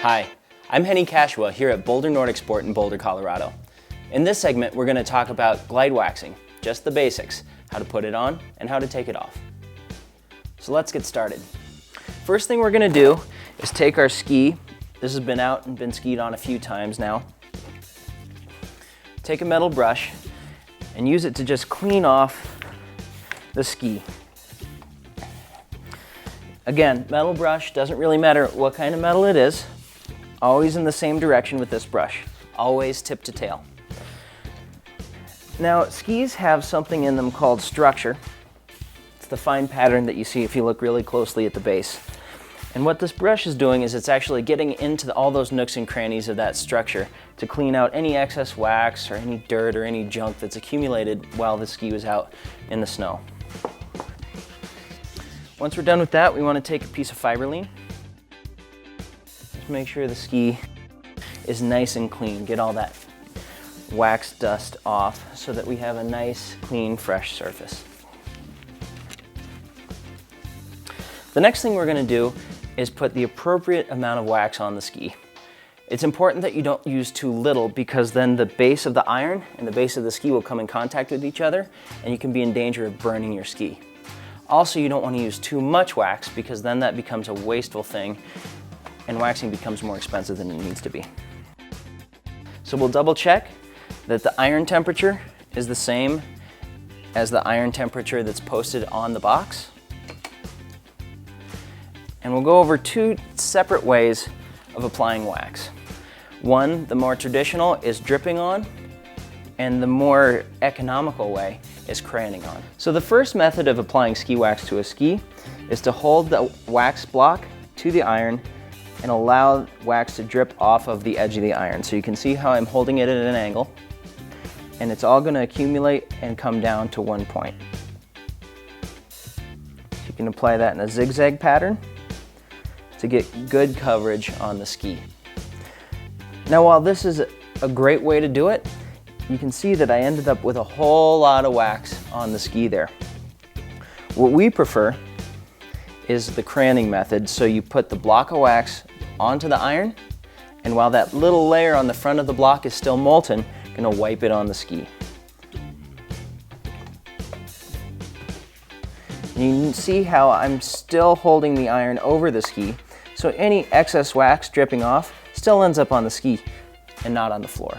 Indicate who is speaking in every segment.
Speaker 1: Hi, I'm Hennie Kashiwa here at Boulder Nordic Sport in Boulder, Colorado. In this segment, we're going to talk about glide waxing, just the basics, how to put it on and how to take it off. So let's get started. First thing we're going to do is take our ski. This has been out and been skied on a few times now. Take a metal brush and use it to just clean off the ski. Again, metal brush, doesn't really matter what kind of metal it is. Always in the same direction with this brush, always tip to tail. Now, skis have something in them called structure. It's the fine pattern that you see if you look really closely at the base. And what this brush is doing is it's actually getting into all those nooks and crannies of that structure to clean out any excess wax or any dirt or any junk that's accumulated while the ski was out in the snow. Once we're done with that, we want to take a piece of fiberline. Just make sure the ski is nice and clean. Get all that wax dust off so that we have a nice, clean, fresh surface. The next thing we're going to do is put the appropriate amount of wax on the ski. It's important that you don't use too little because then the base of the iron and the base of the ski will come in contact with each other and you can be in danger of burning your ski. Also, you don't want to use too much wax because then that becomes a wasteful thing and waxing becomes more expensive than it needs to be. So we'll double check that the iron temperature is the same as the iron temperature that's posted on the box. And we'll go over two separate ways of applying wax. One, the more traditional, is dripping on, and the more economical way is crayoning on. So the first method of applying ski wax to a ski is to hold the wax block to the iron and allow wax to drip off of the edge of the iron. So you can see how I'm holding it at an angle, and it's all going to accumulate and come down to one point. You can apply that in a zigzag pattern to get good coverage on the ski. Now, while this is a great way to do it, you can see that I ended up with a whole lot of wax on the ski there. What we prefer is the crayoning method. So you put the block of wax onto the iron, and while that little layer on the front of the block is still molten, you're gonna wipe it on the ski. And you can see how I'm still holding the iron over the ski, so any excess wax dripping off still ends up on the ski and not on the floor.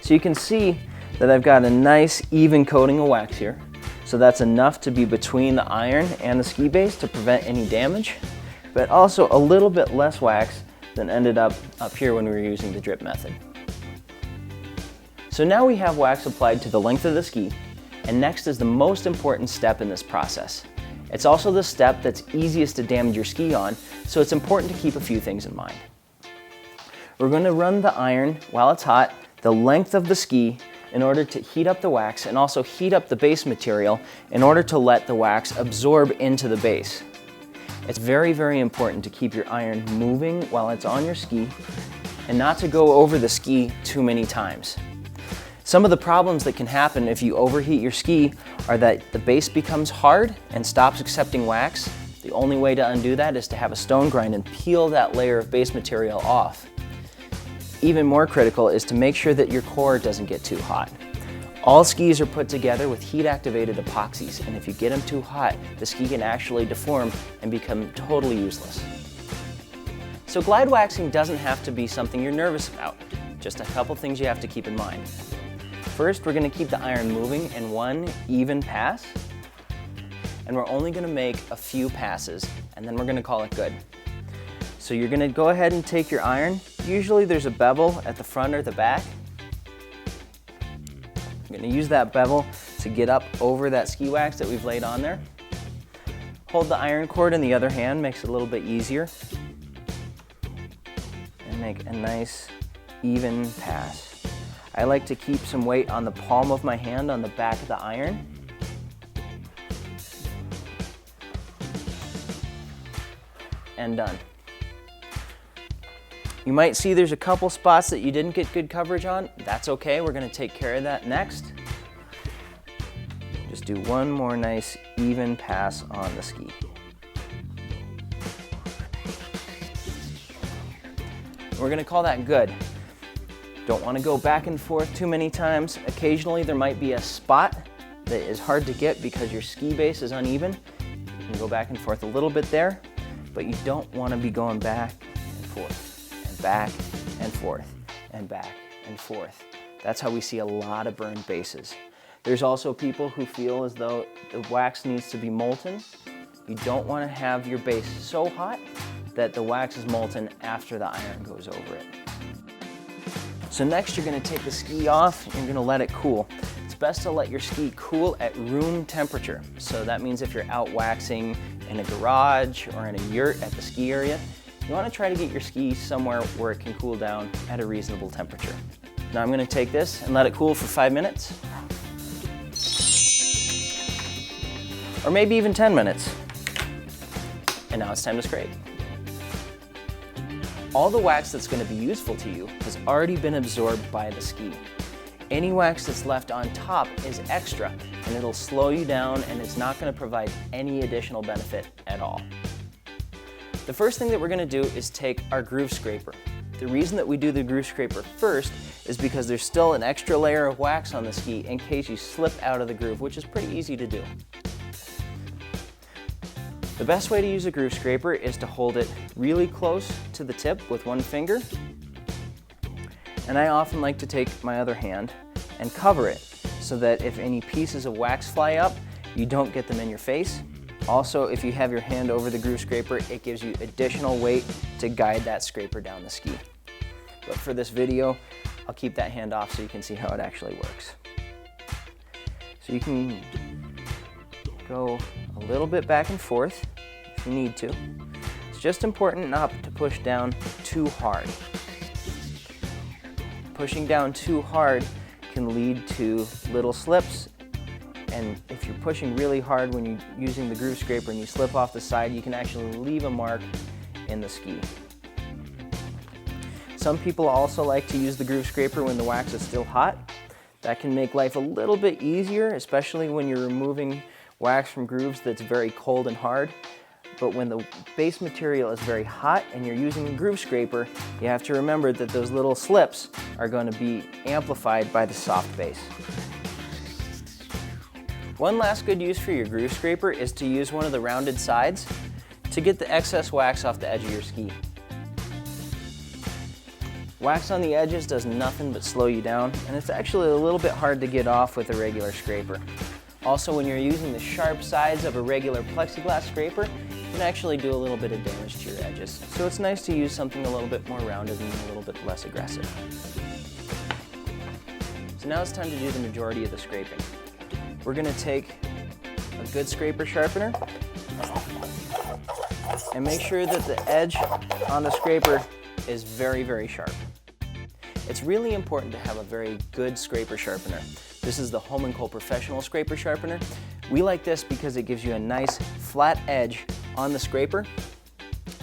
Speaker 1: So you can see that I've got a nice even coating of wax here. So that's enough to be between the iron and the ski base to prevent any damage, but also a little bit less wax than ended up here when we were using the drip method. So now we have wax applied to the length of the ski, and next is the most important step in this process. It's also the step that's easiest to damage your ski on, so it's important to keep a few things in mind. We're going to run the iron while it's hot the length of the ski in order to heat up the wax and also heat up the base material in order to let the wax absorb into the base. It's very, very important to keep your iron moving while it's on your ski and not to go over the ski too many times. Some of the problems that can happen if you overheat your ski are that the base becomes hard and stops accepting wax. The only way to undo that is to have a stone grind and peel that layer of base material off. Even more critical is to make sure that your core doesn't get too hot. All skis are put together with heat-activated epoxies, and if you get them too hot, the ski can actually deform and become totally useless. So glide waxing doesn't have to be something you're nervous about. Just a couple things you have to keep in mind. First, we're going to keep the iron moving in one even pass, and we're only going to make a few passes, and then we're going to call it good. So you're going to go ahead and take your iron. Usually there's a bevel at the front or the back. I'm going to use that bevel to get up over that ski wax that we've laid on there. Hold the iron cord in the other hand, makes it a little bit easier. And make a nice even pass. I like to keep some weight on the palm of my hand on the back of the iron. And done. You might see there's a couple spots that you didn't get good coverage on. That's okay, we're gonna take care of that next. Just do one more nice even pass on the ski. We're gonna call that good. Don't wanna go back and forth too many times. Occasionally there might be a spot that is hard to get because your ski base is uneven. You can go back and forth a little bit there, but you don't wanna be going back and forth, and back and forth, and back and forth. That's how we see a lot of burned bases. There's also people who feel as though the wax needs to be molten. You don't want to have your base so hot that the wax is molten after the iron goes over it. So next you're going to take the ski off and you're going to let it cool. It's best to let your ski cool at room temperature. So that means if you're out waxing in a garage or in a yurt at the ski area, you want to try to get your ski somewhere where it can cool down at a reasonable temperature. Now I'm going to take this and let it cool for 5 minutes. Or maybe even 10 minutes. And now it's time to scrape. All the wax that's going to be useful to you has already been absorbed by the ski. Any wax that's left on top is extra, and it'll slow you down, and it's not going to provide any additional benefit at all. The first thing that we're going to do is take our groove scraper. The reason that we do the groove scraper first is because there's still an extra layer of wax on the ski in case you slip out of the groove, which is pretty easy to do. The best way to use a groove scraper is to hold it really close to the tip with one finger. And I often like to take my other hand and cover it so that if any pieces of wax fly up, you don't get them in your face. Also, if you have your hand over the groove scraper, it gives you additional weight to guide that scraper down the ski. But for this video, I'll keep that hand off so you can see how it actually works. So you can go a little bit back and forth if you need to. It's just important not to push down too hard. Pushing down too hard can lead to little slips, and if you're pushing really hard when you're using the groove scraper and you slip off the side, you can actually leave a mark in the ski. Some people also like to use the groove scraper when the wax is still hot. That can make life a little bit easier, especially when you're removing wax from grooves that's very cold and hard. But when the base material is very hot and you're using a groove scraper, you have to remember that those little slips are going to be amplified by the soft base. One last good use for your groove scraper is to use one of the rounded sides to get the excess wax off the edge of your ski. Wax on the edges does nothing but slow you down, and it's actually a little bit hard to get off with a regular scraper. Also, when you're using the sharp sides of a regular plexiglass scraper, you can actually do a little bit of damage to your edges. So it's nice to use something a little bit more rounded and a little bit less aggressive. So now it's time to do the majority of the scraping. We're going to take a good scraper sharpener and make sure that the edge on the scraper is very, very sharp. It's really important to have a very good scraper sharpener. This is the Home & Co Professional Scraper Sharpener. We like this because it gives you a nice flat edge on the scraper,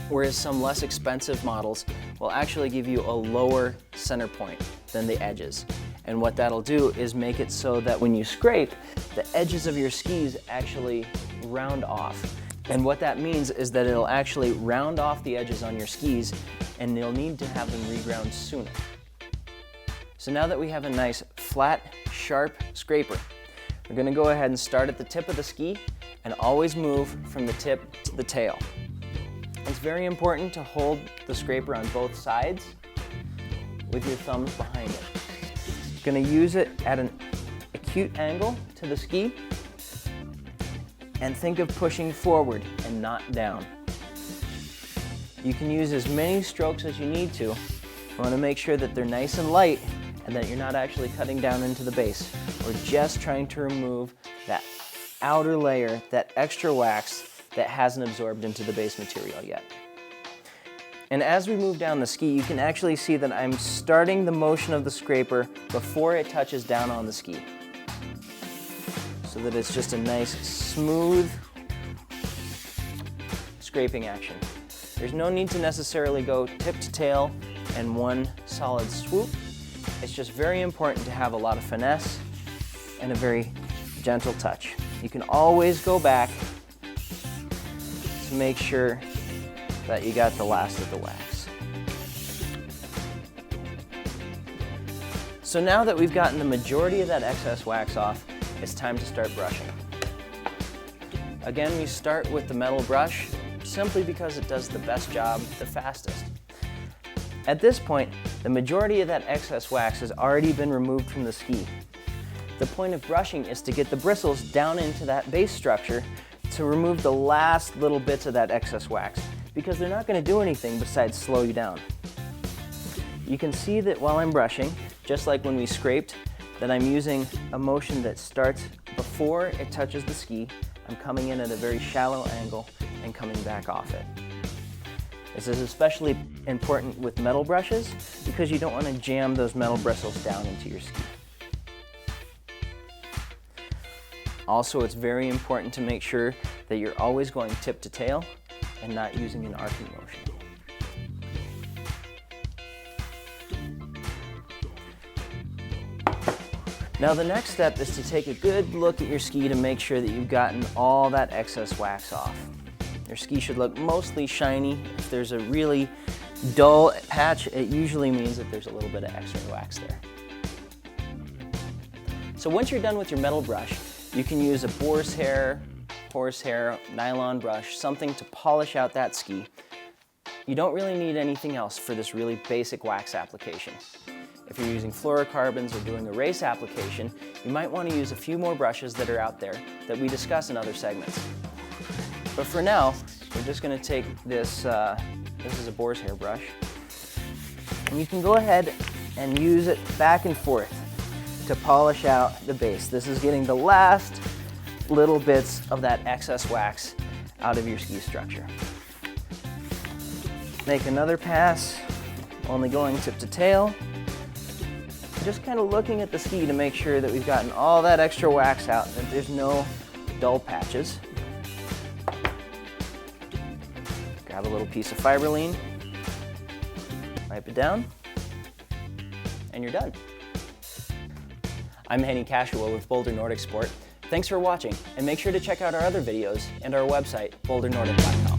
Speaker 1: whereas some less expensive models will actually give you a lower center point than the edges. And what that'll do is make it so that when you scrape, the edges of your skis actually round off. And what that means is that it'll actually round off the edges on your skis, and you'll need to have them reground sooner. So now that we have a nice flat, sharp scraper, we're going to go ahead and start at the tip of the ski and always move from the tip to the tail. It's very important to hold the scraper on both sides with your thumbs behind it. You're going to use it at an acute angle to the ski and think of pushing forward and not down. You can use as many strokes as you need to. You want to make sure that they're nice and light and that you're not actually cutting down into the base. We're just trying to remove that outer layer, that extra wax that hasn't absorbed into the base material yet. And as we move down the ski, you can actually see that I'm starting the motion of the scraper before it touches down on the ski, so that it's just a nice, smooth scraping action. There's no need to necessarily go tip to tail in one solid swoop. It's just very important to have a lot of finesse and a very gentle touch. You can always go back to make sure that you got the last of the wax. So now that we've gotten the majority of that excess wax off, it's time to start brushing. Again, we start with the metal brush simply because it does the best job the fastest. At this point, the majority of that excess wax has already been removed from the ski. The point of brushing is to get the bristles down into that base structure to remove the last little bits of that excess wax, because they're not going to do anything besides slow you down. You can see that while I'm brushing, just like when we scraped, that I'm using a motion that starts before it touches the ski. I'm coming in at a very shallow angle and coming back off it. This is especially important with metal brushes because you don't want to jam those metal bristles down into your ski. Also, it's very important to make sure that you're always going tip to tail and not using an arcing motion. Now the next step is to take a good look at your ski to make sure that you've gotten all that excess wax off. Your ski should look mostly shiny. If there's a really dull patch, it usually means that there's a little bit of extra wax there. So once you're done with your metal brush, you can use a boar's hair, horsehair, nylon brush, something to polish out that ski. You don't really need anything else for this really basic wax application. If you're using fluorocarbons or doing a race application, you might want to use a few more brushes that are out there that we discuss in other segments. But for now, we're just going to take this, this is a boar's hair brush, and you can go ahead and use it back and forth to polish out the base. This is getting the last little bits of that excess wax out of your ski structure. Make another pass, only going tip to tail. Just kind of looking at the ski to make sure that we've gotten all that extra wax out, that there's no dull patches. Grab a little piece of Fiberline, wipe it down, and you're done. I'm Hennie Kashiwa with Boulder Nordic Sport. Thanks for watching, and make sure to check out our other videos and our website, bouldernordic.com.